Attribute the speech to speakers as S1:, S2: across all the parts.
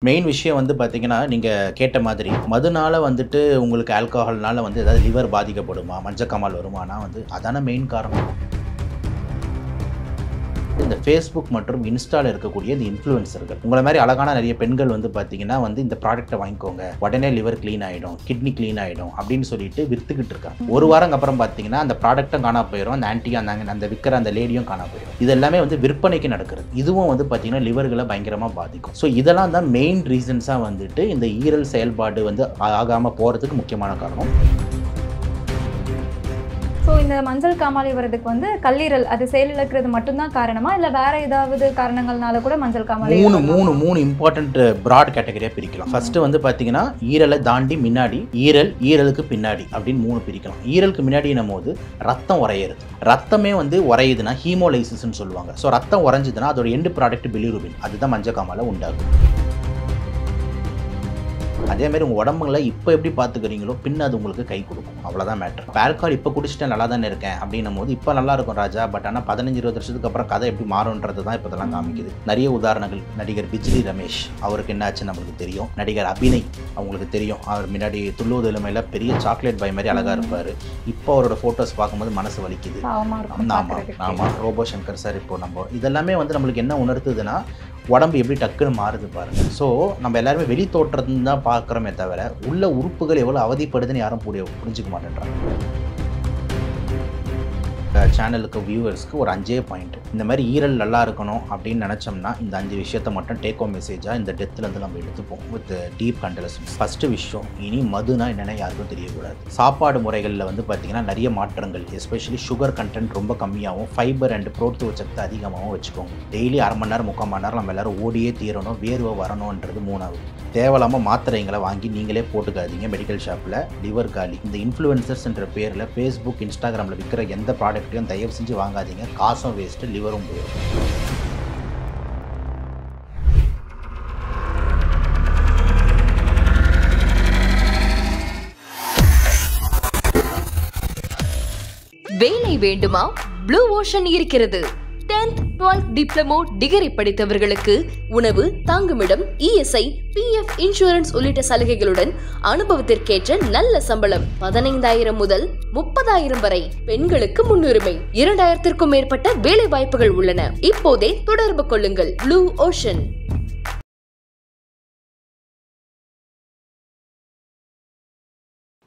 S1: Main விஷயம் வந்து பார்த்தீங்கன்னா, நீங்க கேட்ட மாதிரி, மதுனால வந்துட்டு உங்களுக்கு ஆல்கஹால்னால வந்து ஏதாவது லிவர் பாதிக்கப்படுமா? மஞ்சக்காமால் வருமானா வந்து அதான மெயின் காரணம். இந்த Facebook மற்றும் இன்ஸ்டால இருக்கக்கூடிய இந்த இன்ஃப்ளூயன்சர்கள் உங்கள மாரி அழகான நிறைய பெண்கள் வந்து பார்த்தீங்கன்னா வந்து இந்த ப்ராடக்ட்ட வாங்கிக்கோங்க. உடனே லிவர் கிளீன் ஆயிடும், கிட்னி கிளீன் ஆயிடும் அப்படின்னு சொல்லிட்டு வித்துக்கிட்டு இருக்காங்க. ஒரு வாரம் அப்புறம் பார்த்தீங்கன்னா அந்த ப்ராடக்ட்டும் காணா போயிரும். அந்த ஆன்ட்டியும் அந்த விக்கிற அந்த லேடியும் காணா போயிரும். இது எல்லாமே வந்து விற்பனைக்கு நடக்கிறது. இதுவும் வந்து பார்த்தீங்கன்னா லிவர்களை பயங்கரமா பாதிக்கும். ஸோ இதெல்லாம் தான் மெயின் ரீசன்ஸா வந்துட்டு இந்த ஈரல் செயல்பாடு வந்து ஆகாம போறதுக்கு முக்கியமான காரணம்.
S2: ஸோ இந்த மஞ்சள் காமாலை வரதுக்கு வந்து கல்லீரல் அது செயலிழக்கிறது மட்டும்தான் காரணமா இல்லை வேற ஏதாவது காரணங்கள்னால கூட மஞ்சள் காமாலை
S1: மூணு இம்பார்ட்டன்ட் பிராட் கேட்டகரியா பிரிக்கலாம். ஃபர்ஸ்ட் வந்து பாத்தீங்கன்னா ஈரலை தாண்டி முன்னாடி, ஈரலுக்கு பின்னாடி அப்படின்னு மூணு பிரிக்கலாம். ஈரலுக்கு முன்னாடினும் போது ரத்தம் உறையிறது. ரத்தமே வந்து உறையுதுன்னா ஹீமோலைசிஸ்ன்னு சொல்லுவாங்க. ஸோ ரத்தம் உறைஞ்சதுன்னா அதோட எண்டு ப்ராடக்ட் பிலிருபின், அதுதான் மஞ்சள் காமாலை உண்டாகும். அதே மாதிரி உங்கள் உடம்புல இப்போ எப்படி பார்த்துக்கிறீங்களோ பின்ன அது உங்களுக்கு கை கொடுக்கும். அவ்வளோதான் மேட்டர். ஆல்கஹால் இப்போ குடிச்சிட்டு நல்லா தானே இருக்கேன் அப்படின்னும் போது இப்போ நல்லா இருக்கும் ராஜா, பட் ஆனால் 15-20 வருஷத்துக்கு அப்புறம் கதை எப்படி மாறும்ன்றது தான் இப்போ இதெல்லாம் காமிக்குது. நிறைய உதாரணங்கள். நடிகர் பிஜ்லி ரமேஷ் அவருக்கு என்ன ஆச்சுன்னு நம்மளுக்கு தெரியும். நடிகர் அபிநய் அவங்களுக்கு தெரியும். அவர் முன்னாடி துள்ளுவது இளமையில் பெரிய சாக்லேட் பாய் மாதிரி அழகாக இருப்பார். இப்போ அவரோட ஃபோட்டோஸ் பார்க்கும்போது மனசு வலிக்குது. ஆமாம். ரோபோ சங்கர் சார் இப்போ நம்ம இதெல்லாமே வந்து நம்மளுக்கு என்ன உணர்த்துதுன்னா உடம்பு எப்படி டக்குன்னு மாறுது பாருங்க. ஸோ நம்ம எல்லாருமே வெளி தோற்றத்துன்னு தான் பார்க்குறோமே தவிர உள்ள உறுப்புகள் எவ்வளோ அவதிப்படுதுன்னு யாரும் புரிஞ்சுக்க மாட்டேன்றாங்க. சேனலுக்கு வியூவர்ஸ்க்கு ஒரு 5 பாயிண்ட். இந்த மாதிரி ஈரல் நல்லா இருக்கணும் அப்படின்னு நினச்சோம்னா இந்த 5 விஷயத்தை மட்டும் டேக் ஹோம் மெசேஜாக இந்த டெத்துலேருந்து நம்ம எடுத்துப்போம் வித் டீப் கண்டலசன்ஸ். ஃபஸ்ட்டு விஷயம், இனி மதுனா என்னென்ன யாருக்கும் தெரியக்கூடாது. சாப்பாடு முறைகளில் வந்து பார்த்திங்கன்னா நிறைய மாற்றங்கள், எஸ்பெஷலி சுகர் கண்டென்ட் ரொம்ப கம்மியாகவும் ஃபைபர் அண்ட் புரோட்டீன் சத்து அதிகமாகவும் வச்சுக்கோங்க. டெய்லி 1/2 மணி நேரம் 3/4 மணி நேரம் நம்ம எல்லோரும் ஓடியே தீரணும், வேர்வை வரணுன்றது 3வது. தேவையில்லாமல் மாத்திரைங்களை வாங்கி நீங்களே போட்டுக்காதீங்க மெடிக்கல் ஷாப்பில். லிவர் காலி. இந்த இன்ஃப்ளூயன்சர்ஸ்ன்ற பேரில் ஃபேஸ்புக் இன்ஸ்டாகிராமில் விற்கிற எந்த ப்ராடக்ட்டையும் தயவு செஞ்சு வாங்காதீங்க. காசும் வேஸ்ட்டு, லிவரும் போயிடும்.
S3: வேலை வேண்டுமா? ப்ளூ ஓஷன் இருக்கிறது. 10th 12th டிப்ளமோ டிகிரி படித்தவர்களுக்கு உணவு, தங்குமிடம், இஎஸ்ஐ, பிஎஃப் இன்சூரன்ஸ் உள்ளிட்ட சலுகைகளுடன் அனுபவத்திற்கேற்ற நல்ல சம்பளம் 15,000 முதல் 30,000 வரை. பெண்களுக்கு முன்னுரிமை. 2,000க்கும் மேற்பட்ட வேலை வாய்ப்புகள் உள்ளன. இப்போதே தொடர்பு கொள்ளுங்கள். Blue ocean.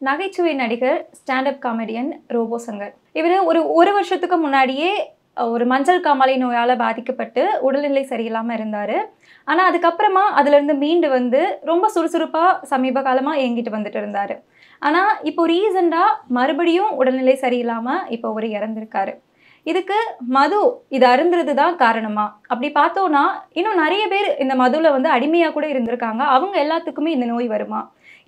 S2: நகைச்சுவை நடிகர், ஸ்டாண்டப் காமெடியன் ரோபோ சங்கர். இவர் ஒரு வருஷத்துக்கு முன்னாடியே ஒரு மஞ்சள் காமாலை நோயால் பாதிக்கப்பட்டு உடல்நிலை சரியில்லாமல் இருந்தார். ஆனால் அதுக்கப்புறமா அதுலேருந்து மீண்டு வந்து ரொம்ப சுறுசுறுப்பாக சமீப காலமாக இயங்கிட்டு வந்துட்டு இருந்தார். ஆனால் இப்போ ரீசெண்டாக மறுபடியும் உடல்நிலை சரியில்லாமல் இப்போ அவர் இறந்துருக்காரு. இதுக்கு மது இது அருந்துறது தான் காரணமா? அப்படி பார்த்தோன்னா இன்னும் நிறைய பேர் இந்த மதுவில் வந்து அடிமையாக கூட இருந்திருக்காங்க. அவங்க எல்லாத்துக்குமே இந்த நோய் வருமா,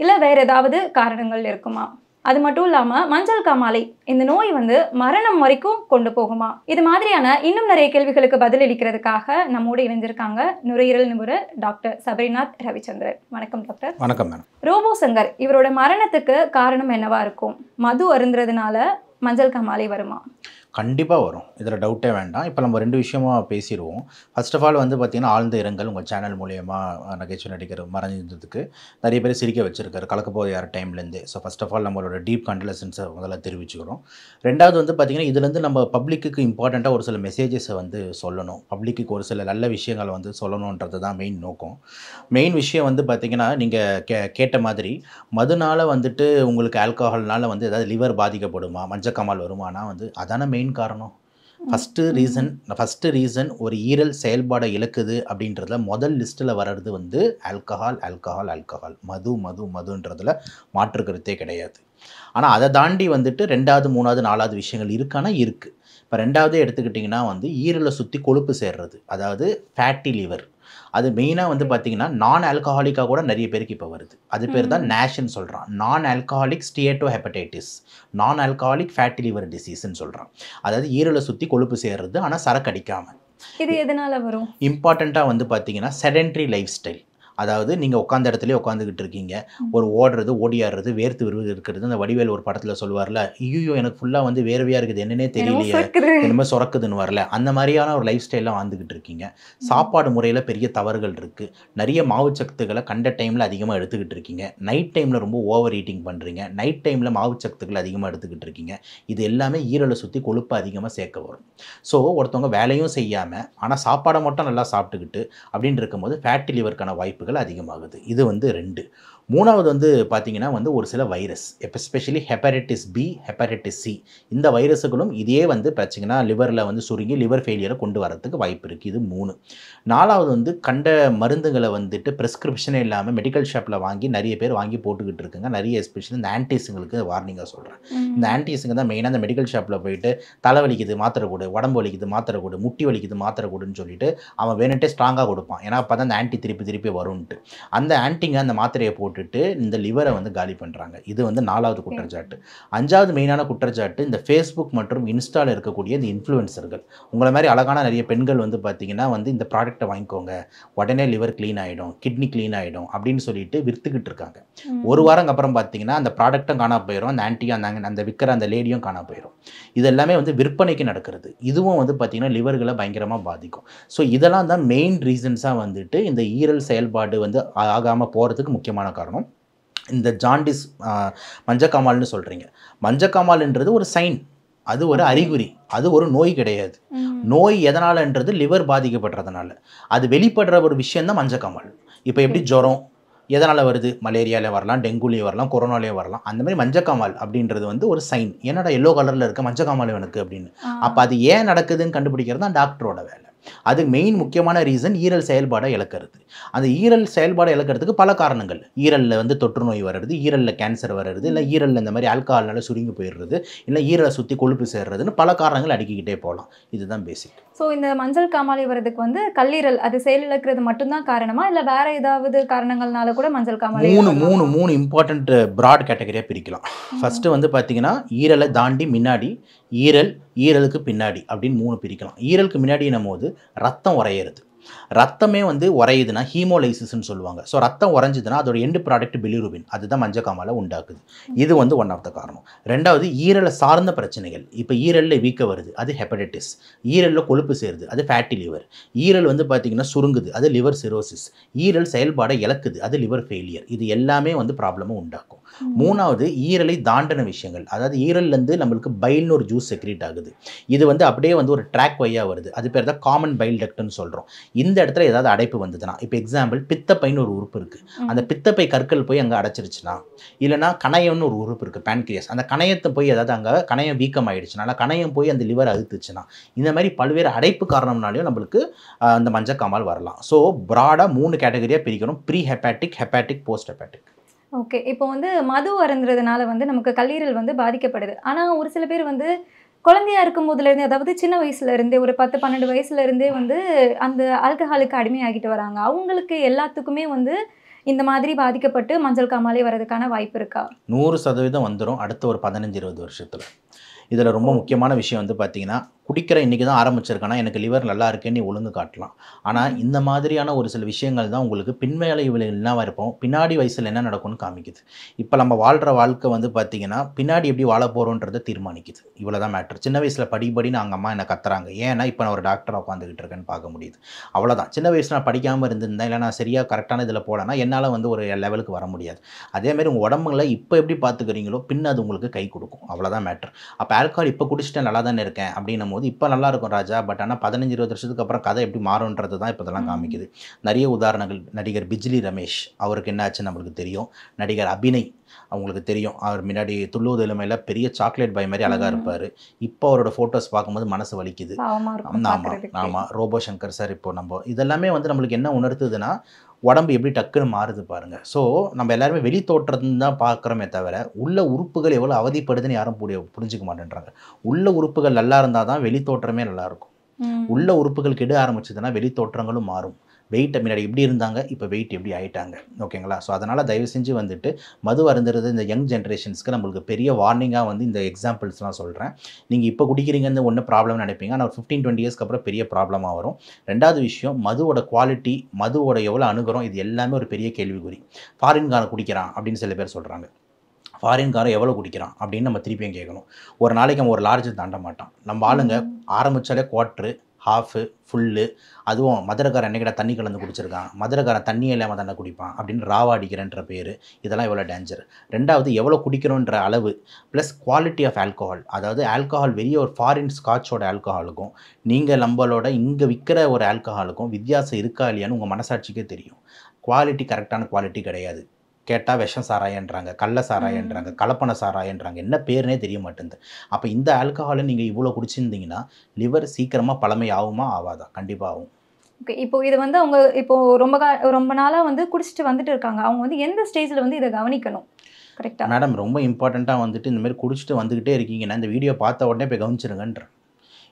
S2: இல்லை வேறு ஏதாவது காரணங்கள் இருக்குமா? அது மட்டும் இல்லாமல் மஞ்சள் காமாலை இந்த நோய் வந்து மரணம் வரைக்கும் கொண்டு போகுமா? இது மாதிரியான இன்னும் நிறைய கேள்விகளுக்கு பதிலளிக்கிறதுக்காக நம்மோடு இணைஞ்சிருக்காங்க நுரையீரல் நிபுணர் டாக்டர் சபரிநாத் ரவிச்சந்திரன். வணக்கம் டாக்டர்.
S1: வணக்கம் மேடம்.
S2: ரோபோ சங்கர், இவரோட மரணத்துக்கு காரணம் என்னவா இருக்கும்? மது அருந்துறதுனால மஞ்சள் காமாலை வருமா?
S1: கண்டிப்பாக வரும், இதில் டவுட்டே வேண்டாம். இப்போ நம்ம 2 விஷயமா பேசிடுவோம். ஃபர்ஸ்ட் ஆஃப் ஆல் வந்து பார்த்திங்கன்னா ஆழ்ந்த இரங்கல். உங்கள் சேனல் மூலயமா நகைச்சுவை நடிகர் மறைஞ்சதுக்கு நிறைய பேர் சிரிக்க வச்சுருக்காரு கலக்கப்போது யார் டைம்லேருந்தே. ஸோ ஃபர்ஸ்ட் ஆஃப் ஆல் நம்மளோட டீப் கண்டலசன்ஸை முதல்ல தெரிவிச்சுக்கிறோம். ரெண்டாவது வந்து பார்த்திங்கன்னா இதுலேருந்து நம்ம பப்ளிக்கு இம்பார்ட்டண்ட்டாக ஒரு சில மெசேஜஸை வந்து சொல்லணும், பப்ளிக்கு ஒரு சில நல்ல விஷயங்களை வந்து சொல்லணுன்றது தான் மெயின் நோக்கம். மெயின் விஷயம் வந்து பார்த்திங்கன்னா நீங்கள் கேட்ட மாதிரி மதுனால வந்துட்டு உங்களுக்கு ஆல்கஹால்னால வந்து ஏதாவது லிவர் பாதிக்கப்படுமா, மஞ்சக்காமால் வருமானா வந்து அதான மெயின் காரணம். ஃபஸ்ட்டு ரீசன் ஒரு ஈரல் செயல்பாடை இழக்குது அப்படின்றதுல முதல் லிஸ்ட்டில் வர்றது வந்து ஆல்கஹால். மதுன்றதுல மாற்றுக்கருத்தே கிடையாது. ஆனால் அதை தாண்டி வந்துட்டு 2வது 3வது 4வது விஷயங்கள் இருக்கானா இருக்குது. இப்போ 2வது எடுத்துக்கிட்டிங்கன்னா வந்து ஈரலை சுற்றி கொழுப்பு சேர்றது, அதாவது ஃபேட்டி லிவர். அது மெயினாக வந்து பார்த்திங்கன்னா நான் ஆல்கஹாலிக்காக கூட நிறைய பேருக்கு இப்போ வருது. அது பேர் தான் நேஷ்ன்னு சொல்கிறான். நான் ஆல்கஹாலிக் ஸ்டியேட்டோ ஹெப்படைட்டிஸ், நான் ஆல்கஹாலிக் ஃபேட்டி லிவர் டிசீஸ்ன்னு சொல்கிறான். அதாவது ஈரலை சுற்றி கொழுப்பு சேர்றது, ஆனால் சரக்கு அடிக்காமல்.
S2: இது எதனால் வரும்?
S1: இம்பார்ட்டண்ட்டாக வந்து பார்த்திங்கன்னா செடென்ட்ரி லைஃப் ஸ்டைல். அதாவது நீங்கள் உட்காந்த இடத்துலேயே உட்காந்துக்கிட்டு இருக்கீங்க, ஒரு ஓடுறது ஓடியாடுறது வேர்த்து விறுவிறு இருக்கிறது. அந்த வடிவேல் ஒரு படத்தில் சொல்லுவார்ல, ஐயோ எனக்கு ஃபுல்லாக வந்து வேர்வையாக இருக்குது என்னன்னே தெரியலையே, என்னமோ சுரக்குதுன்னு வரல, அந்த மாதிரியான ஒரு லைஃப் ஸ்டைலில் வாழ்ந்துக்கிட்டு இருக்கீங்க. சாப்பாடு முறையில் பெரிய தவறுகள் இருக்குது. நிறைய மாவுச்சத்துக்களை கண்ட டைமில் அதிகமாக எடுத்துக்கிட்டு இருக்கீங்க. நைட் டைமில் ரொம்ப ஓவர் ஈட்டிங் பண்ணுறீங்க. நைட் டைமில் மாவுச்சத்துக்களை அதிகமாக எடுத்துக்கிட்டு இருக்கீங்க. இது எல்லாமே ஈரலை சுற்றி கொழுப்பு அதிகமாக சேர்க்க வரும். ஸோ ஒருத்தவங்க வேலையும் செய்யாமல் ஆனால் சாப்பாடை மட்டும் நல்லா சாப்பிட்டுக்கிட்டு அப்படின்னு இருக்கும்போது ஃபேட்டி லிவருக்கான வாய்ப்புகள் அதிகமாகுது. இது வந்து 2. 3வது வந்து பார்த்தீங்கன்னா வந்து ஒரு சில virus, especially hepatitis B, hepatitis C, இந்த வைரஸுகளும் இதே வந்து பிரச்சனைனா லிவரில் வந்து சுருங்கி லிவர் ஃபெயிலியரை கொண்டு வரதுக்கு வாய்ப்பு இருக்குது. இது 3. 4வது வந்து கண்ட மருந்துகளை வந்துட்டு ப்ரெஸ்கிரிப்ஷனே இல்லாமல் மெடிக்கல் ஷாப்பில் வாங்கி நிறைய பேர் வாங்கி போட்டுக்கிட்டு இருக்குங்க. நிறைய எஸ்பெஷலி இந்த ஆன்டிஸுங்களுக்கு வார்னிங்காக சொல்கிறேன். இந்த ஆன்டிஸுங்க தான் மெயினாக அந்த மெடிக்கல் ஷாப்பில் போயிட்டு தலை வலிக்குது மாத்திரை கொடு, உடம்பு வலிக்குது மாத்திரை கொடு, முட்டி வலிக்குது மாத்திரை கொடுன்னு சொல்லிட்டு அவன் வேணுன்ட்டே ஸ்ட்ராங்காக கொடுப்பான். ஏன்னா அப்போ தான் அந்த ஆன்டி திருப்பி வரும்ன்ட்டு அந்த ஆன்டிங்க அந்த மாத்திரையை போட்டுட்டு இந்த லிவரை வந்து காலி பண்ணுறாங்க. இது வந்து 4வது குற்றச்சாட்டு. 5வது மெயினான குற்றச்சாட்டு இந்த ஃபேஸ்புக் மற்றும் இன்ஸ்டாவில் இருக்கக்கூடிய இந்த இன்ஃப்ளூயன்சர்கள். உங்களை மாதிரி அழகான நிறைய பெண்கள் வந்து பார்த்தீங்கன்னா வந்து இந்த ப்ராடக்ட்டை வாங்கிக்கோங்க, உடனே லிவர் க்ளீன் ஆகிடும், கிட்னி க்ளீன் ஆகிடும் அப்படின்னு சொல்லிட்டு விற்றுக்கிட்டு இருக்காங்க. ஒரு வாரம் அப்புறம் பார்த்தீங்கன்னா அந்த ப்ராடக்ட்டும் காணா போயிடும், அந்த ஆன்ட்டியும் அந்த விற்கிற அந்த லேடியும் காணா போயிடும். இது எல்லாமே வந்து விற்பனைக்கு நடக்கிறது. இதுவும் வந்து பார்த்தீங்கன்னா லிவர்களை பயங்கரமாக பாதிக்கும். ஸோ இதெல்லாம் தான் மெயின் ரீசன்ஸாக வந்துட்டு இந்த ஈரல் செயல்பாடு வந்து ஆகாமல் போகிறதுக்கு முக்கியமான காரணம். இந்த ஜாண்டிஸ் மஞ்சக்காமால்னு சொல்கிறீங்க. மஞ்சக்காமால்ன்றது ஒரு சைன், அது ஒரு அறிகுறி, அது ஒரு நோய் கிடையாது. நோய் எதனாலன்றது லிவர் பாதிக்கப்படுறதுனால. அது வெளிப்படுற ஒரு விஷயந்தான் மஞ்சக்காமால். இப்போ எப்படி ஜுரம் எதனால் வருது, மலேரியாவில் வரலாம், டெங்குலேயும் வரலாம், கொரோனாலேயும் வரலாம். அந்த மாதிரி மஞ்சக்காமால் அப்படின்றது வந்து ஒரு சைன். என்னடா எல்லோ கலரில் இருக்க மஞ்சக்காமால் எனக்கு அப்படின்னு. அப்போ அது ஏன் நடக்குதுன்னு கண்டுபிடிக்கிறது தான் டாக்டரோட வேலை. அது மெயின் முக்கியமான ரீசன் ஈரல் செயல்பாடை இழக்கிறது. அந்த ஈரல் செயல்பாடை இழக்கிறதுக்கு பல காரணங்கள். ஈரலில் வந்து தொற்று நோய் வர்றது, ஈரலில் கேன்சர் வர்றது, இல்லை ஈரலில் இந்த மாதிரி ஆல்கஹால்னால சுருங்கி போயிடுறது, இல்லை ஈரலை சுற்றி கொழுப்பு சேர்றதுன்னு பல காரணங்கள் அடுக்கிக்கிட்டே போகலாம். இதுதான் பேசிக்.
S2: ஸோ இந்த மஞ்சள் காமாலை வர்றதுக்கு வந்து கல்லீரல் அது செயலிழக்கிறது மட்டும்தான் காரணமா, இல்லை வேற ஏதாவது காரணங்கள்னால கூட மஞ்சள் காமாலை?
S1: மூணு இம்பார்ட்டன்ட் ப்ராட் கேட்டகரியாக பிரிக்கலாம். ஃபஸ்ட்டு வந்து பார்த்தீங்கன்னா ஈரலை தாண்டி முன்னாடி, ஈரலுக்கு பின்னாடி அப்படின்னு 3 பிரிக்கலாம். ஈரலுக்கு முன்னாடினும் போது ரத்தம் உறையிறது. ரத்தமே வந்து உறையுதுன்னா ஹீமோலைசிஸ்ன்னு சொல்லுவாங்க. ஸோ ரத்தம் உறைஞ்சிதுன்னா அதோட எண்டு ப்ராடக்ட் பிலிரூபின், அதுதான் மஞ்சக்காமாலை உண்டாக்குது. இது வந்து ஒன் ஆஃப் த காரணம். 2வது ஈரலை சார்ந்த பிரச்சனைகள். இப்போ ஈரலில் வீக்க வருது, அது ஹெப்படைட்டிஸ். ஈரலில் கொழுப்பு சேருது, அது ஃபேட்டி லிவர். ஈரல் வந்து பார்த்திங்கன்னா சுருங்குது, அது லிவர் சிரோசிஸ். ஈரல் செயல்பாடை இழக்குது, அது லிவர் ஃபெயிலியர். இது எல்லாமே வந்து ப்ராப்ளமும் உண்டாக்கும். 3வது ஈரலை தாண்டின விஷயங்கள். அதாவது ஈரல்லேருந்து நம்மளுக்கு பைல்னு ஒரு ஜூஸ் செக்ரீட் ஆகுது. இது வந்து அப்படியே வந்து ஒரு ட்ராக் வழியாக வருது. அது பேர் தான் காமன் பைல் டக்ட்னு சொல்கிறோம். இந்த இடத்துல ஏதாவது அடைப்பு வந்ததுன்னா, இப்போ எக்ஸாம்பிள் பித்தப்பைன்னு ஒரு உறுப்பு இருக்குது, அந்த பித்தப்பை கற்கள் போய் அங்கே அடைச்சிருச்சுன்னா, இல்லைனா கணையம்னு ஒரு உறுப்பு இருக்குது பேன்கிரியாஸ், அந்த கணையத்தை போய் ஏதாவது அங்கே கணையம் வீக்கம் ஆகிடுச்சுன்னா, இல்லை கணையம் போய் அந்த லிவர் அழுத்துச்சுன்னா, இந்த மாதிரி பல்வேறு அடைப்பு காரணம்னாலையும் நம்மளுக்கு அந்த மஞ்சக்காமால் வரலாம். ஸோ ப்ராடாக 3 கேட்டகரியாக பிரிக்கணும்: pre hepatic, hepatic, post hepatic.
S2: Okay. இப்போ வந்து மது அருந்துறதுனால வந்து நமக்கு கல்லீரல் வந்து பாதிக்கப்படுது. ஆனால் ஒரு சில பேர் வந்து குழந்தையா இருக்கும் போதுலேருந்தே, அதாவது சின்ன வயசுலேருந்தே, ஒரு 10-12 வயசுலேருந்தே வந்து அந்த ஆல்கஹாலுக்கு அடிமையாகிட்டு வராங்க. அவங்களுக்கு எல்லாத்துக்குமே வந்து இந்த மாதிரி பாதிக்கப்பட்டு மஞ்சள் காமாலை வர்றதுக்கான வாய்ப்பு இருக்கா?
S1: 100% வந்துடும் அடுத்த ஒரு 15-20 வருஷத்தில். இதில் ரொம்ப முக்கியமான விஷயம் வந்து பார்த்தீங்கன்னா, குடிக்கிற இன்றைக்கி தான் ஆரம்பிச்சிருக்கேன்னா எனக்கு லிவர் நல்லா இருக்கேன்னு நீ ஒழுங்கு காட்டலாம். ஆனால் இந்த மாதிரியான ஒரு சில விஷயங்கள் தான் உங்களுக்கு பின்வேலை என்னவாக இருப்போம், பின்னாடி வயசில் என்ன நடக்கும்னு காமிக்குது. இப்போ நம்ம வாழ்கிற வாழ்க்கை வந்து பார்த்திங்கன்னா பின்னாடி எப்படி வாழ போகிறோன்றதை தீர்மானிக்குது. இவ்வளோ தான் மேட்ரு. சின்ன வயசில் படிப்படின்னு அவங்க அம்மா என்னை கத்துறாங்க, ஏன்னா இப்போ நான் ஒரு டாக்டராக உட்காந்துக்கிட்டு இருக்கேன்னு பார்க்க முடியுது. அவ்வளோதான். சின்ன வயசில் நான் படிக்காமல் இருந்திருந்தேன், இல்லை நான் சரியாக கரெக்டான இதில் போடனா என்னால் வந்து ஒரு லெவலுக்கு வர முடியாது. அதேமாதிரி உங்கள் உடம்புங்களை இப்போ எப்படி பார்த்துக்கிறீங்களோ பின் அது உங்களுக்கு கை கொடுக்கும். அவ்வளோதான் மேட்ரு. அப்போ ஆல்கஹால் இப்போ குடிச்சிட்டு நல்லா தானே இருக்கேன் அப்படின்னும் போது இப்போ நல்லா இருக்கும் ராஜா, பட் ஆனால் 15-20 வருஷத்துக்கு அப்புறம் கதை எப்படி மாறும்ன்றது தான் இப்போ இதெல்லாம் காமிக்குது. நிறைய உதாரணங்கள். நடிகர் பிஜ்லி ரமேஷ், அவருக்கு என்ன ஆச்சுன்னு நம்மளுக்கு தெரியும். நடிகர் அபிநய், அவங்களுக்கு தெரியும், அவர் முன்னாடி துள்ளுவது இளமையில் பெரிய சாக்லேட் பாய் மாதிரி அழகாக இருப்பார். இப்போ அவரோட ஃபோட்டோஸ் பார்க்கும்போது மனசு வலிக்குது. ஆமாம். Robo Shankar sir. இப்போ நம்ம இதெல்லாமே வந்து நம்மளுக்கு என்ன உணர்த்துதுன்னா உடம்பு எப்படி டக்குன்னு மாறுது பாருங்கள். ஸோ நம்ம எல்லாருமே வெளி தோற்றத்துன்னு தான் பார்க்குறோமே தவிர உள்ள உறுப்புகள் எவ்வளோ அவதிப்படுதுன்னு யாரும் புரிஞ்சிக்க மாட்டேன்றாங்க. உள்ள உறுப்புகள் நல்லா இருந்தால் தான் வெளி தோற்றமே நல்லாயிருக்கும். உள்ள உறுப்புகள் கெட ஆரம்பிச்சதுன்னா வெளி தோற்றங்களும் மாறும். வெயிட்டை முன்னாடி எப்படி இருந்தாங்க, இப்போ வெயிட் எப்படி ஆகிட்டாங்க. ஓகேங்களா? ஸோ அதனால் தயவு செஞ்சு வந்துட்டு மது அருந்துறது இந்த யங் ஜென்ரேஷன்ஸ்க்கு நம்மளுக்கு பெரிய வார்னிங்காக வந்து இந்த எக்ஸாம்பிள்ஸ்லாம் சொல்கிறேன். நீங்கள் இப்போ குடிக்கிறீங்கன்னு ஒன்றும் ப்ராப்ளம் நினைப்பீங்க, ஆனால் 15-20 இயர்ஸ்க்கு அப்புறம் பெரிய ப்ராப்ளமாக வரும். ரெண்டாவது விஷயம், மதுவோட குவாலிட்டி, மதுவோட எவ்வளோ அணுகுறோம், இது எல்லாமே ஒரு பெரிய கேள்விக்குறி. ஃபாரின்காரன் குடிக்கிறான் அப்படின்னு சில பேர் சொல்கிறாங்க. ஃபாரின்காரன் எவ்வளோ குடிக்கிறான் அப்படின்னு நம்ம திருப்பியும் கேட்கணும். ஒரு நாளைக்கு அவன் ஒரு லார்ஜ் தாண்ட மாட்டான். நம்ம ஆளுங்க ஆரம்பித்தாலே குவார்ட்ரு, ஹாஃபு, ஃபுல்லு, அதுவும் மதுரைக்காரன் என்னைக்கிட்ட தண்ணி கலந்து குடிச்சிருக்கான், மதுரைக்காரன் தண்ணியே இல்லாமல் தானே குடிப்பான் அப்படின்னு ராவா அடிக்கிறன்ற பேர், இதெல்லாம் எவ்வளோ டேஞ்சர். ரெண்டாவது, எவ்வளோ குடிக்கிறோன்ற அளவு ப்ளஸ் குவாலிட்டி ஆஃப் ஆல்கஹால். அதாவது ஆல்கஹால் வெளியே ஒரு ஃபாரின் ஸ்காட்சோட ஆல்கஹாலுக்கும் நீங்கள் நம்மளோட இங்கே விற்கிற ஒரு ஆல்கஹாலுக்கும் வித்தியாசம் இருக்கா இல்லையான்னு உங்கள் மனசாட்சிக்கே தெரியும். குவாலிட்டி கரெக்டான குவாலிட்டி கிடையாது. கேட்டால் விஷம் சாராயன்றாங்க, கள்ள சாராயன்றாங்க, கலப்பன சாராயன்றாங்க, என்ன பேருனே தெரிய மாட்டேங்குது. அப்போ இந்த ஆல்கஹாலை நீங்கள் இவ்வளோ குடிச்சிருந்தீங்கன்னா லிவர் சீக்கிரமாக பழமை ஆகுமா ஆகாதா? கண்டிப்பாக ஆகும்.
S2: ஓகே, இப்போ இது வந்து அவங்க இப்போ ரொம்ப நாளாக வந்து குடிச்சிட்டு வந்துட்டு இருக்காங்க. அவங்க வந்து எந்த ஸ்டேஜில் வந்து இதை கவனிக்கணும் கரெக்டாக?
S1: மேடம், ரொம்ப இம்பார்ட்டண்ட்டாக வந்துட்டு இந்தமாதிரி குடிச்சிட்டு வந்துக்கிட்டே இருக்கீங்கன்னா இந்த வீடியோ பார்த்த உடனே போய் கவனிச்சிருங்கன்ற.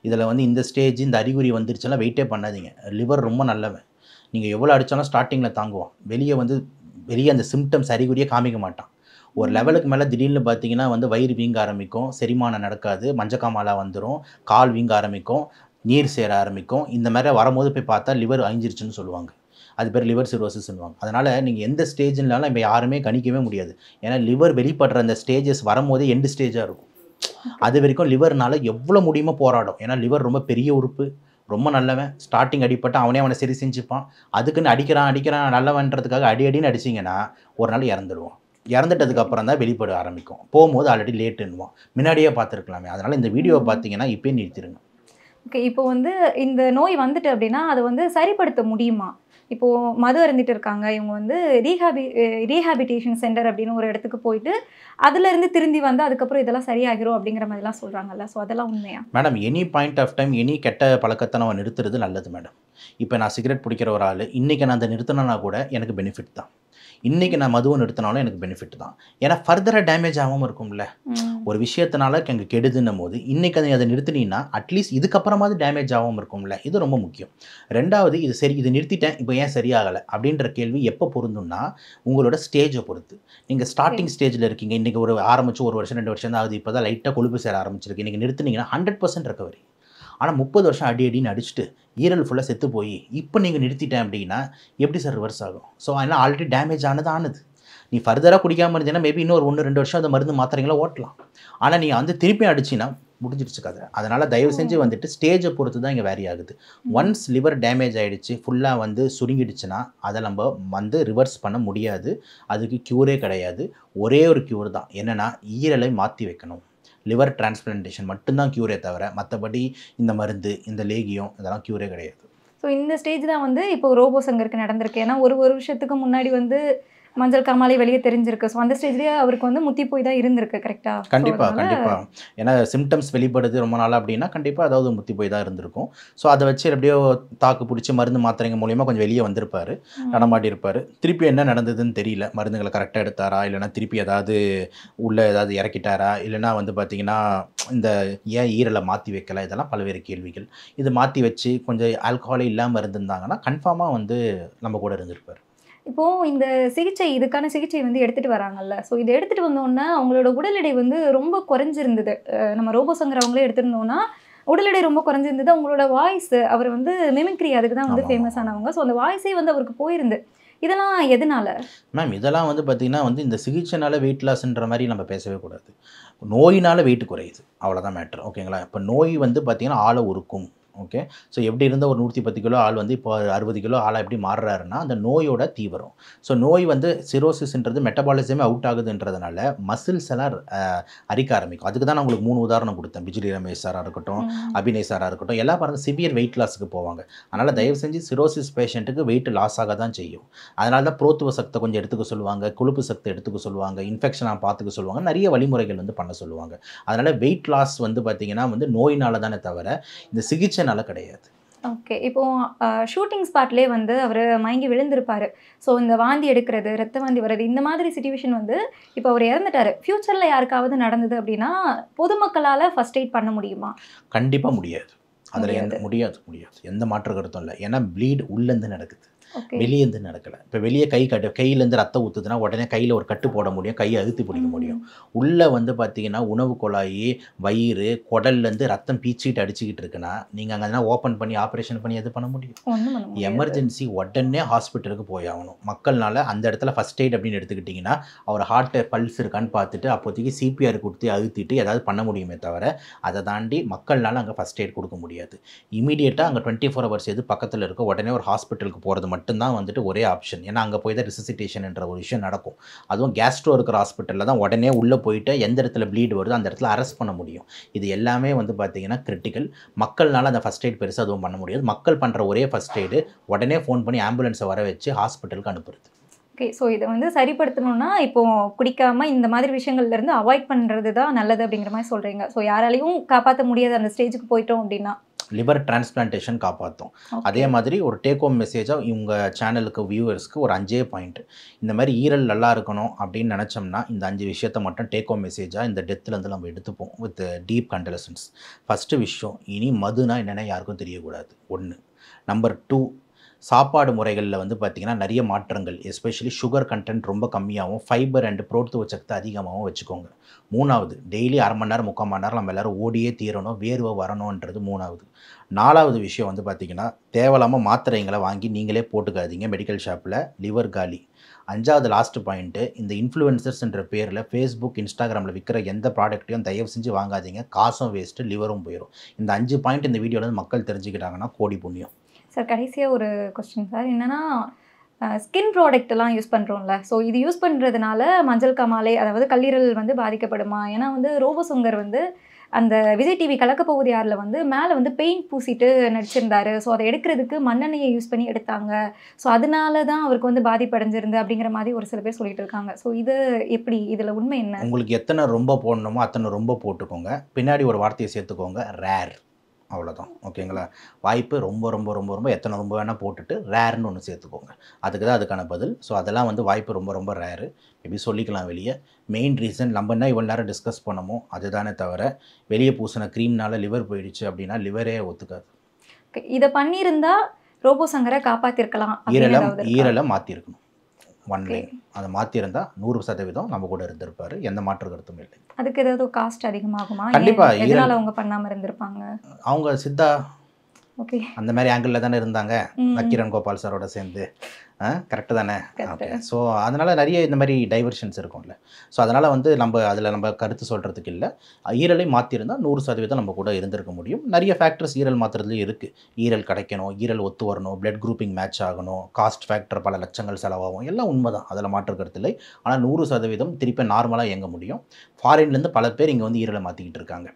S1: இதில் வந்து இந்த ஸ்டேஜ், இந்த அறிகுறி வந்துருச்சுன்னா வெயிட்டே பண்ணாதீங்க. லிவர் ரொம்ப நல்லவன். நீங்கள் எவ்வளோ அடித்தாலும் ஸ்டார்டிங்கில் தாங்குவான். வெளியே அந்த சிம்டம்ஸ் அறிகுறியே காமிக்க மாட்டான். ஒரு லெவலுக்கு மேலே திடீர்னு பார்த்தீங்கன்னா வந்து வயிறு வீங்க ஆரம்பிக்கும், செரிமானம் நடக்காது, மஞ்சக்காமலா வந்துடும், கால் வீங்க ஆரம்பிக்கும், நீர் சேர ஆரம்பிக்கும். இந்த மாதிரி வரும்போது போய் பார்த்தா லிவர் அழிஞ்சிருச்சுன்னு சொல்லுவாங்க. அது பேர் லிவர் சிரோசிஸ் சொல்லுவாங்க. அதனால் நீங்கள் எந்த ஸ்டேஜ்னாலும் இப்போ யாருமே கணிக்கவே முடியாது. ஏன்னா லிவர் வெளிப்படுற அந்த ஸ்டேஜஸ் வரும்போதே எண்டு ஸ்டேஜாக இருக்கும். அது வரைக்கும் லிவர்னால எவ்வளோ முடியுமோ போராடும். ஏன்னா லிவர் ரொம்ப பெரிய உறுப்பு, ரொம்ப நல்லவன். ஸ்டார்டிங் அடிப்பட்டு அவனை சரி செஞ்சுப்பான். அதுக்குன்னு அடிக்கிறான் நல்லவன்றதுக்காக அடின்னு அடிச்சிங்கன்னா ஒரு நாள் இறந்துடுவான். இறந்துட்டதுக்கப்புறம் தான் வெளிப்பட ஆரம்பிக்கும். போகும்போது ஆல்ரெடி லேட்டுன்னுவான். முன்னாடியே பார்த்துருக்கலாமே. அதனால் இந்த வீடியோவை பார்த்தீங்கன்னா இப்போயே நிறுத்திடுங்க.
S2: ஓகே, இப்போ வந்து இந்த நோய் வந்துட்டு அப்படின்னா அதை வந்து சரிப்படுத்த முடியுமா? இப்போது மது அருந்திட்டு இருக்காங்க, இவங்க வந்து ரீஹாபிட்டேஷன் சென்டர் அப்படின்னு ஒரு இடத்துக்கு போயிட்டு அதுலேருந்து திரும்பி வந்து அதுக்கப்புறம் இதெல்லாம் சரியாகிரும் அப்படிங்கிற மாதிரிலாம் சொல்கிறாங்கல்ல, ஸோ அதெல்லாம் உண்மையா?
S1: Madam, any point of time any கெட்ட பழக்கத்தை நம்ம நிறுத்துறது நல்லது மேடம். இப்போ நான் சிகரெட் பிடிக்கிற ஒரு ஆள், இன்றைக்கி நான் அதை நிறுத்தினா கூட எனக்கு பெனிஃபிட் தான். இன்றைக்கி நான் மதுவை நிறுத்தினாலும் எனக்கு பெனிஃபிட் தான். ஏன்னா ஃபர்தராக டேமேஜ் ஆகாமல் இருக்கும்ல. ஒரு விஷயத்தினால எங்கள் கெடுதுன்னும் போது இன்றைக்கி அதை நிறுத்தினீங்கன்னா அட்லீஸ்ட் இதுக்கப்புறமாவது டேமேஜ் ஆகாமல் இருக்கும்ல. இது ரொம்ப முக்கியம். ரெண்டாவது, இது நிறுத்திட்டேன், இப்போ ஏன் சரியாகலை அப்படின்ற கேள்வி எப்போ பொருந்தும்னா உங்களோட ஸ்டேஜை பொறுத்து. நீங்கள் ஸ்டார்டிங் ஸ்டேஜில் இருக்கீங்க, இன்றைக்கி ஆரம்பித்து 1 வருஷம் 2 வருஷம் தான் ஆகுது, இப்போ தான் லைட்டாக கொழுப்பு சேர ஆரம்பிச்சிருக்கு, இன்றைக்கி நிறுத்தினீங்கன்னா 100% ரெக்கவரி. ஆனால் 30 வருஷம் அடின்னு அடிச்சுட்டு ஈரல் ஃபுல்லாக செத்து போய் இப்போ நீங்கள் நிறுத்திட்டேன் அப்படின்னா எப்படி சார் ரிவர்ஸ் ஆகும்? ஸோ அதனால் ஆல்ரெடி டேமேஜ் ஆனது. நீ ஃபர்தராக குடிக்காமல் இருந்தீங்கன்னா மேபி இன்னொரு 1-2 வருஷம் அந்த மருந்து மாத்திரைங்களா ஓட்டலாம். ஆனால் நீ வந்து திருப்பி அடிச்சின்னா முடிஞ்சிருச்சு கதை. அதனால் தயவு செஞ்சு வந்துட்டு ஸ்டேஜை பொறுத்து தான் இங்கே வேரி ஆகுது. ஒன்ஸ் லிவர் டேமேஜ் ஆகிடுச்சு, ஃபுல்லாக வந்து சுருங்கிடுச்சுன்னா அதை நம்ம வந்து ரிவர்ஸ் பண்ண முடியாது. அதுக்கு க்யூரே கிடையாது. ஒரே ஒரு க்யூர் தான், என்னென்னா ஈரலை மாற்றி வைக்கணும். லிவர் டிரான்ஸ்பிளான்டேஷன் மட்டும்தான் க்யூரே தவிர மற்றபடி இந்த மருந்து, இந்த லேகியம் இதெல்லாம் க்யூரே கிடையாது.
S2: ஸோ இந்த ஸ்டேஜ் தான் வந்து இப்போ ரோபோ சங்கருக்கு நடந்திருக்கு. ஏன்னா ஒரு வருஷத்துக்கு முன்னாடி வந்து மஞ்சள் காமாலை வெளியே தெரிஞ்சிருக்கு. ஸோ அந்த ஸ்டேஜ்லேயே அவருக்கு வந்து முத்தி போய் தான் இருந்திருக்கு கரெக்டாக?
S1: கண்டிப்பாக. ஏன்னா சிம்டம்ஸ் வெளிப்படுது ரொம்ப நாள் அப்படின்னா கண்டிப்பாக அதாவது முத்தி போய் தான் இருந்திருக்கும். ஸோ அதை வச்சு எப்படியோ தாக்கு பிடிச்சி மருந்து மாத்திரைங்க மூலியமாக கொஞ்சம் வெளியே வந்திருப்பார், நடமாட்டியிருப்பார். திருப்பி என்ன நடந்ததுன்னு தெரியல. மருந்துகளை கரெக்டாக எடுத்தாரா, இல்லைனா திருப்பி ஏதாவது உள்ளே ஏதாவது இறக்கிட்டாரா, இல்லைனா வந்து பார்த்திங்கன்னா இந்த ஏன் ஈரலை மாற்றி வைக்கல, இதெல்லாம் பல்வேறு கேள்விகள். இது மாற்றி வச்சு கொஞ்சம் ஆல்கஹாலே இல்லாமல் இருந்திருந்தாங்கன்னா கன்ஃபார்மாக வந்து நம்ம கூட இருந்திருப்பார்.
S2: இப்போது இந்த இதுக்கான சிகிச்சை வந்து எடுத்துகிட்டு வராங்கல்ல, ஸோ இதை எடுத்துகிட்டு வந்தோன்னா அவங்களோட உடல் எடை வந்து ரொம்ப குறைஞ்சிருந்தது. நம்ம ரோபோ சங்கர் அவங்களே எடுத்துருந்தோன்னா உடல் எடை ரொம்ப குறைஞ்சிருந்தது. அவங்களோட வாய்ஸ், அவர் வந்து மிமிக்ரி அதுக்கு தான் வந்து ஃபேமஸ் ஆனவங்க. ஸோ அந்த வாய்ஸே வந்து அவருக்கு போயிருந்து. இதெல்லாம் எதனால
S1: மேம்? இதெல்லாம் வந்து பார்த்திங்கன்னா வந்து இந்த சிகிச்சைனால வெயிட் லாஸ்ன்ற மாதிரி நம்ம பேசவே கூடாது. நோயினால் வெயிட் குறையுது, அவ்வளோதான் மேட்ரு. ஓகேங்களா? இப்போ நோய் வந்து பார்த்திங்கன்னா ஆளை உருக்கும். ஓகே, ஸோ எப்படி இருந்த ஒரு 110 கிலோ ஆள் வந்து இப்போ 60 கிலோ ஆளாக எப்படி மாறுறாருன்னா அந்த நோயோட தீவிரம். ஸோ நோய் வந்து சிரோசிஸ்ன்றது மெட்டபாலிசமே அவுட் ஆகுதுன்றதுனால மசில்ஸ் எல்லாம் அரிக்க ஆரம்பிக்கும். அதுக்கு தான் நான் உங்களுக்கு 3 உதாரணம் கொடுத்தேன். பிஜிலி ரமேஷ் சாராக இருக்கட்டும், அபிநய் சாராக இருக்கட்டும், எல்லாம் பாருங்கள் சிவியர் வெயிட் லாஸுக்கு போவாங்க. அதனால் தயவு செஞ்சு சிரோசிஸ் பேஷண்ட்டுக்கு வெயிட் லாஸ் ஆக தான் செய்யும். அதனால தான் புரோத்துவ சக்தி கொஞ்சம் எடுத்துக்க சொல்லுவாங்க, கொழுப்பு சக்தி எடுத்துக்க சொல்லுவாங்க, இன்ஃபெக்ஷனாக பார்த்துக்க சொல்லுவாங்க, நிறைய வழிமுறைகள் வந்து பண்ண சொல்லுவாங்க. அதனால் வெயிட் லாஸ் வந்து பார்த்திங்கன்னா வந்து நோயினால தானே தவிர இந்த சிகிச்சை கிடையாது.
S2: ஓகே, இப்போ ஷூட்டிங் ஸ்பாட்லேயே வந்து அவர் மயங்கி விழுந்திருப்பாரு. ஸோ இந்த வாந்தி எடுக்கிறது, ரத்த வாந்தி வர்றது, இந்த மாதிரி சிச்சுவேஷன் வந்து இப்போ அவர் இறந்துட்டாரு. ஃப்யூச்சரில் யாருக்காவது நடந்தது அப்படின்னா பொதுமக்களால் ஃபர்ஸ்ட் எய்ட் பண்ண முடியுமா?
S1: கண்டிப்பாக முடியாது. அதில் முடியாது. எந்த மாற்று கருத்தும் இல்லை. ஏன்னா ப்ளீட் உள்ளேருந்து நடக்குது.
S2: ஓகே
S1: வெளியேந்து நடக்கலை. இப்போ வெளியே கையிலேருந்து ரத்தம் ஊற்றுதுன்னா உடனே கையில் ஒரு கட்டு போட முடியும், கையை அழுத்தி பிடிக்க முடியும். உள்ளே வந்து பார்த்தீங்கன்னா உணவு குழாய், வயிறு, குடல்லேருந்து ரத்தம் பீச்சிட்டு அடிச்சுக்கிட்டு இருக்குன்னா நீங்கள் அங்கே ஓப்பன் பண்ணி ஆப்ரேஷன் பண்ணி எது பண்ண முடியும்?
S2: ஒன்றும் பண்ண முடியாது.
S1: எமர்ஜென்சி உடனே ஹாஸ்பிட்டலுக்கு போய் ஆகணும். மக்கள்னால அந்த இடத்துல ஃபஸ்ட் எய்ட் அப்படின்னு எடுத்துக்கிட்டிங்கன்னா அவர் ஹார்ட்டு பல்ஸ் இருக்கான்னு பார்த்துட்டு அப்போதைக்கு சிபிஆர் கொடுத்து அழுத்திட்டு ஏதாவது பண்ண முடியுமே தவிர அதை தாண்டி மக்கள்னால அங்கே ஃபஸ்ட் எய்ட் கொடுக்க முடியாது. இமீடியட்டாக அங்கே 24 hours எது பக்கத்தில் இருக்கோ உடனே ஒரு ஹாஸ்பிட்டலுக்கு போகிறது மட்டும்தான் வந்துட்டு ஒரே ஆப்ஷன். ஏன்னா அங்கே போய் தான் ரிசசிட்டேஷன் என்ற ஒரு விஷயம் நடக்கும். அதுவும் கேஸ்ட்ரோ இருக்கிற ஹாஸ்பிட்டலில் தான் உடனே உள்ளே போயிட்டு எந்த இடத்துல ப்ளீட் வருதோ அந்த இடத்துல அரெஸ்ட் பண்ண முடியும். இது எல்லாமே வந்து பார்த்திங்கன்னா கிரிட்டிக்கல். மக்கள்னால அந்த ஃபஸ்ட் எய்ட் பெருசாக அதுவும் பண்ண முடியாது. மக்கள் பண்ணுற ஒரே ஃபஸ்ட் எய்டு உடனே ஃபோன் பண்ணி ஆம்புலன்ஸை வர வச்சு ஹாஸ்பிட்டலுக்கு அனுப்புறது.
S2: ஓகே, ஸோ இதை வந்து சரிப்படுத்தணும்னா இப்போ குடிக்காம இந்த மாதிரி விஷயங்கள்ல இருந்து அவாய்ட் பண்ணுறது தான் நல்லது அப்படிங்கிற மாதிரி சொல்கிறீங்க. ஸோ யாராலையும் காப்பாற்ற முடியாது அந்த ஸ்டேஜுக்கு போயிட்டோம் அப்படின்னா
S1: லிவர் டிரான்ஸ்பிளான்டேஷன் காப்பாற்றும். அதே மாதிரி ஒரு டேக் ஹோம் மெசேஜாக இவங்க சேனலுக்கு வியூவர்ஸ்க்கு ஒரு 5 பாயிண்ட். இந்த மாதிரி ஈரல் நல்லா இருக்கணும் அப்படின்னு நினச்சோம்னா இந்த 5 விஷயத்தை மட்டும் டேக் ஹோம் மெசேஜாக இந்த டெத்துலேருந்து நம்ம எடுத்துப்போம் வித் டீப் கண்டலசன்ஸ். ஃபஸ்ட்டு விஷயம், இனி மதுனா என்னென்ன யாருக்கும் தெரியக்கூடாது. 1. நம்பர் 2, சாப்பாடு முறைகளில் வந்து பார்த்திங்கன்னா நிறைய மாற்றங்கள், எஸ்பெஷலி சுகர் கண்டென்ட் ரொம்ப கம்மியாகவும் ஃபைபர் அண்ட் புரோட்டீன் சக்தி அதிகமாகவும் வச்சுக்கோங்க. 3வது, டெய்லி 1/2 மணி நேரம் 3/4 மணி நேரம் நம்ம எல்லோரும் ஓடியே தீரணும், வேர்வை வரணுன்றது 3வது. 4வது விஷயம் வந்து பார்த்திங்கன்னா தேவையில்லாமல் மாத்திரைங்களை வாங்கி நீங்களே போட்டுக்காதீங்க மெடிக்கல் ஷாப்பில், லிவர் காலி. 5வது லாஸ்ட் பாயிண்ட்டு, இந்த இன்ஃப்ளூயன்சர்ஸ்ன்ற பேரில் ஃபேஸ்புக், இன்ஸ்டாகிராமில் விற்கிற எந்த ப்ராடக்ட்டையும் தயவு செஞ்சு வாங்காதீங்க. காசும் வேஸ்ட்டு, லிவரும் போயிடும். இந்த 5 பாயிண்ட் இந்த வீடியோவில் மக்கள் தெரிஞ்சுக்கிட்டாங்கன்னா கோடி புண்ணியம்.
S2: சார் கடைசியாக ஒரு கொஸ்டின் சார், என்னென்னா ஸ்கின் ப்ராடக்ட்லாம் யூஸ் பண்ணுறோம்ல, ஸோ இது யூஸ் பண்ணுறதுனால மஞ்சள் காமாலை அதாவது கல்லீரல் வந்து பாதிக்கப்படுமா? ஏன்னா வந்து ரோபோசங்கர் வந்து அந்த விஜய் டிவி கலக்கப்போவது யாரில் வந்து மேலே வந்து பெயிண்ட் பூசிட்டு நடிச்சிருந்தாரு. ஸோ அதை எடுக்கிறதுக்கு மண்ணெண்ணெயை யூஸ் பண்ணி எடுத்தாங்க. ஸோ அதனால தான் அவருக்கு வந்து பாதிப்படைஞ்சிருந்து அப்படிங்கிற மாதிரி ஒரு சில பேர் சொல்லிட்டு இருக்காங்க. ஸோ இது எப்படி, இதில் உண்மை என்ன?
S1: உங்களுக்கு எத்தனை ரொம்ப போடணுமோ அத்தனை ரொம்ப போட்டுக்கோங்க. பின்னாடி ஒரு வார்த்தையை சேர்த்துக்கோங்க, ரேர். அவ்வளோதான். ஓகேங்களா? வாய்ப்பு ரொம்ப ரொம்ப ரொம்ப ரொம்ப எத்தனை ரொம்ப வேணால் போட்டுட்டு ரேர்னு ஒன்று சேர்த்துக்கோங்க. அதுக்கு தான் அதுக்கான பதில். ஸோ அதெல்லாம் வந்து வாய்ப்பு ரொம்ப ரொம்ப ரேரு. எப்படி சொல்லிக்கலாம் வெளியே. மெயின் ரீசன் நம்ம என்ன இவ்வளோ நேரம் டிஸ்கஸ் பண்ணமோ அதுதானே தவிர வெளியே பூசின க்ரீம்னால லிவர் போயிடுச்சு அப்படின்னா லிவரே ஒத்துக்காது.
S2: இதை பண்ணியிருந்தா ரோபோசங்கரை காப்பாற்றிருக்கலாம்.
S1: ஈரலை மாற்றிருக்கணும். 1 லைன் அதை மாற்றிருந்தால் 100% நம்ம கூட இருந்திருப்பார். எந்த மாற்று கருத்தும் இல்லை.
S2: அதுக்கு ஏதாவது காஸ்ட் அதிகமாகுமா?
S1: கண்டிப்பாக.
S2: இதனால் அவங்க பண்ணாமல் இருந்திருப்பாங்க.
S1: அவங்க சித்தா
S2: ஓகே
S1: அந்த மாதிரி ஆங்கிளில் தானே இருந்தாங்க நக்கீரன் கோபால் சாரோட சேர்ந்து. கரெக்டு தானே? ஓகே. ஸோ அதனால் நிறைய இந்த மாதிரி டைவர்ஷன்ஸ் இருக்கும்ல. ஸோ அதனால் வந்து நம்ம கருத்து சொல்கிறதுக்கு இல்லை. ஈரலை மாற்றிருந்தால் 100% நம்ம கூட இருந்திருக்க முடியும். நிறைய ஃபேக்டர்ஸ் ஈரல் மாற்றுறதுலேயும் இருக்குது. ஈரல் கிடைக்கணும், ஈரல் ஒத்து வரணும், பிளட் குரூப்பிங் மேட்ச் ஆகணும், காஸ்ட் ஃபேக்டர் பல லட்சங்கள் செலவாகும், எல்லாம் உண்மை தான், அதில் மாற்று கருத்து இல்லை. ஆனால் 100% திருப்பி நார்மலாக இயங்க முடியும். ஃபாரின்லேருந்து பல பேர் இங்கே வந்து ஈரலை மாற்றிக்கிட்டு இருக்காங்க.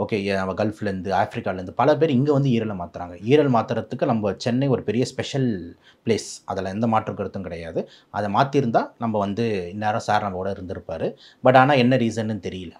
S1: ஓகே, நம்ம கல்ஃப்லேருந்து, ஆஃப்ரிக்காலேருந்து பல பேர் இங்கே வந்து ஈரலை மாற்றுறாங்க. ஈரல் மாற்றுறதுக்கு நம்ம சென்னை ஒரு பெரிய ஸ்பெஷல் பிளேஸ், அதில் எந்த மாற்று கருத்தும் கிடையாது. அதை மாற்றிருந்தால் நம்ம வந்து இந்நேரம் சார் நம்மளோட இருந்திருப்பார். பட் ஆனால் என்ன ரீசன்னு தெரியல.